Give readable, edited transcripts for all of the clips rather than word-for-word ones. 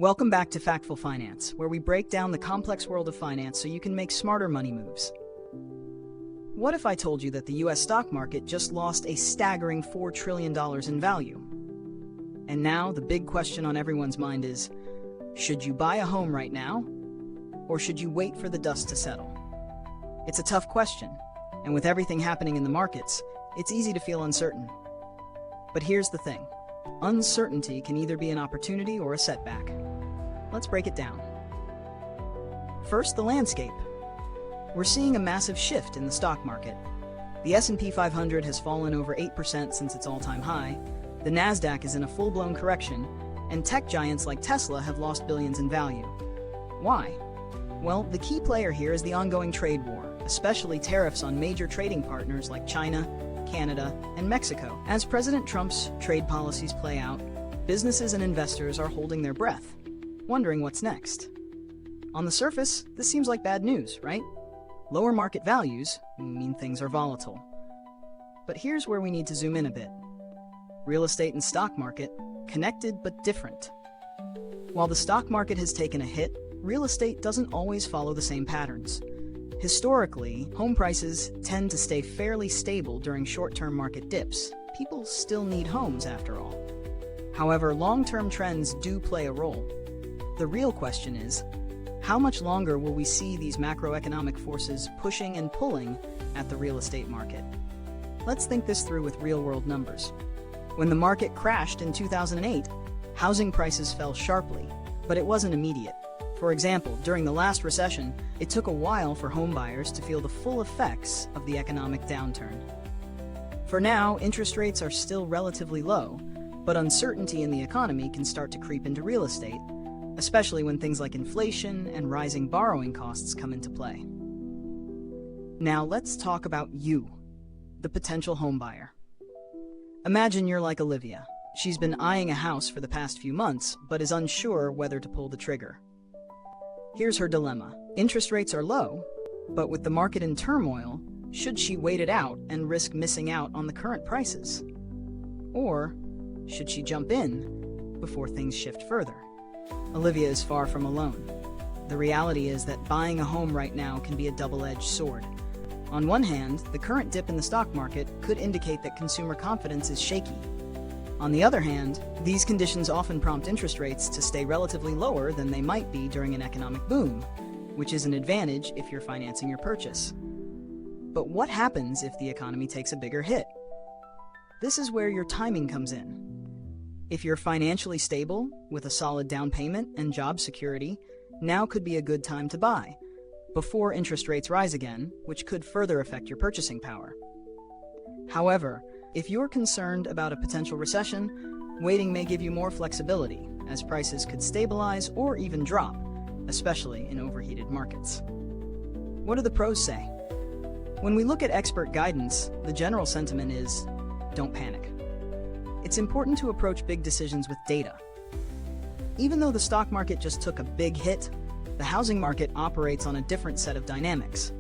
Welcome back to Factful Finance, where we break down the complex world of finance so you can make smarter money moves. What if I told you that the US stock market just lost a staggering $4 trillion in value? And now the big question on everyone's mind is, should you buy a home right now, or should you wait for the dust to settle? It's a tough question, and with everything happening in the markets, it's easy to feel uncertain. But here's the thing. Uncertainty can either be an opportunity or a setback. Let's break it down. First, the landscape. We're seeing a massive shift in the stock market. The S&P 500 has fallen over 8% since its all-time high, the Nasdaq is in a full-blown correction, and tech giants like Tesla have lost billions in value. Why? Well, the key player here is the ongoing trade war, especially tariffs on major trading partners like China, Canada, and Mexico. As President Trump's trade policies play out, businesses and investors are holding their breath, wondering what's next. On the surface, this seems like bad news, right? Lower market values mean things are volatile. But here's where we need to zoom in a bit. Real estate and stock market, connected but different. While the stock market has taken a hit, real estate doesn't always follow the same patterns. Historically, home prices tend to stay fairly stable during short-term market dips. People still need homes, after all. However, long-term trends do play a role. The real question is, how much longer will we see these macroeconomic forces pushing and pulling at the real estate market? Let's think this through with real-world numbers. When the market crashed in 2008, housing prices fell sharply, but it wasn't immediate. For example, during the last recession, it took a while for homebuyers to feel the full effects of the economic downturn. For now, interest rates are still relatively low, but uncertainty in the economy can start to creep into real estate, especially when things like inflation and rising borrowing costs come into play. Now let's talk about you, the potential homebuyer. Imagine you're like Olivia. She's been eyeing a house for the past few months, but is unsure whether to pull the trigger. Here's her dilemma. Interest rates are low, but with the market in turmoil, should she wait it out and risk missing out on the current prices? Or should she jump in before things shift further? Olivia is far from alone. The reality is that buying a home right now can be a double-edged sword. On one hand, the current dip in the stock market could indicate that consumer confidence is shaky. On the other hand, these conditions often prompt interest rates to stay relatively lower than they might be during an economic boom, which is an advantage if you're financing your purchase. But what happens if the economy takes a bigger hit? This is where your timing comes in. If you're financially stable, with a solid down payment and job security, now could be a good time to buy, before interest rates rise again, which could further affect your purchasing power. However, if you're concerned about a potential recession, waiting may give you more flexibility, as prices could stabilize or even drop, especially in overheated markets. What do the pros say? When we look at expert guidance, the general sentiment is, don't panic. It's important to approach big decisions with data. Even though the stock market just took a big hit, the housing market operates on a different set of dynamics.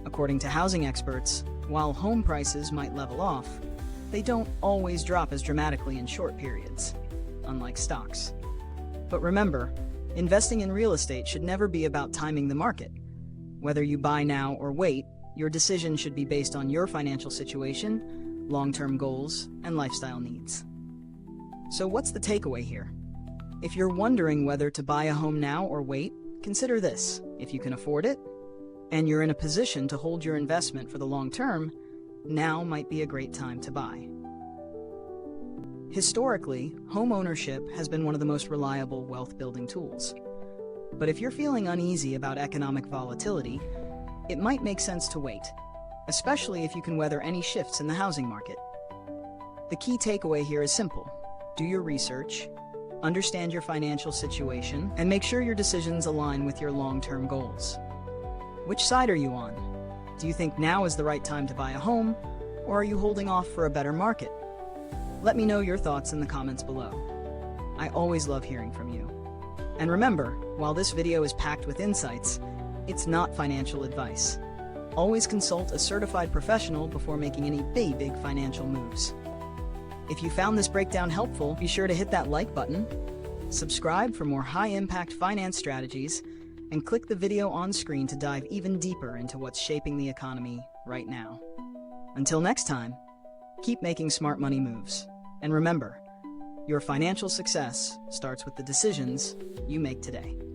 According to housing experts, while home prices might level off, they don't always drop as dramatically in short periods, unlike stocks. But remember, investing in real estate should never be about timing the market. Whether you buy now or wait, your decision should be based on your financial situation, long-term goals, and lifestyle needs. So what's the takeaway here? If you're wondering whether to buy a home now or wait, consider this. If you can afford it, and you're in a position to hold your investment for the long term, now might be a great time to buy. Historically, home ownership has been one of the most reliable wealth-building tools. But if you're feeling uneasy about economic volatility, it might make sense to wait, especially if you can weather any shifts in the housing market. The key takeaway here is simple. Do your research, understand your financial situation, and make sure your decisions align with your long-term goals. Which side are you on? Do you think now is the right time to buy a home, or are you holding off for a better market? Let me know your thoughts in the comments below. I always love hearing from you. And remember, while this video is packed with insights, it's not financial advice. Always consult a certified professional before making any big financial moves. If you found this breakdown helpful, be sure to hit that like button Subscribe for more high-impact finance strategies, and click the video on screen to dive even deeper into what's shaping the economy right now. Until next time, keep making smart money moves. And remember, your financial success starts with the decisions you make today.